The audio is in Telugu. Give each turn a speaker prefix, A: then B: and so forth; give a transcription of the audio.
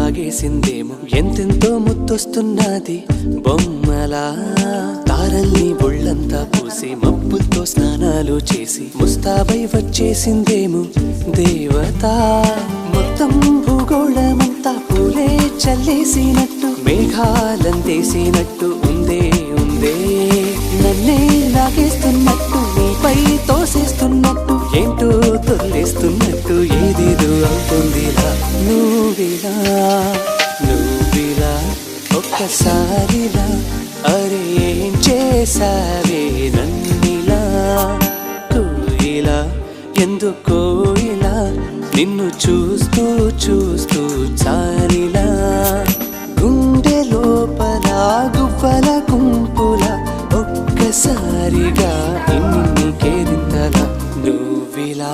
A: లాగేసిందేమో ఎంతెంతో ముత్తొస్తున్నది బొమ్మలా తారల్ని ఒళ్ళంతా పూసి మబ్బులతో స్నానాలు చేసి ముస్తాబై వచ్చేసిందేమో దేవత మొత్తం భూగోళమంతా పూలే చల్లేసినట్టు మేఘాలందేసినట్టు ఉందే ఉందే నన్నే లాగేస్తున్నట్టు నీపై తోసేస్తున్నట్టు ఏంటో తొల్లేస్తున్నట్టు ఏదేదో అవుతుందిలా నువ్విలా ఒక్కసారిలా అరే ఏం చేసావే నన్నిలా కోయిలా ఎందుకో ఇలా నిన్ను చూస్తూ చూస్తూ చాలిలా గుండె లోపల గువ్వల గుంపుల ఒక్కసారిగా ఇన్ని కేరింతలా నువ్విలా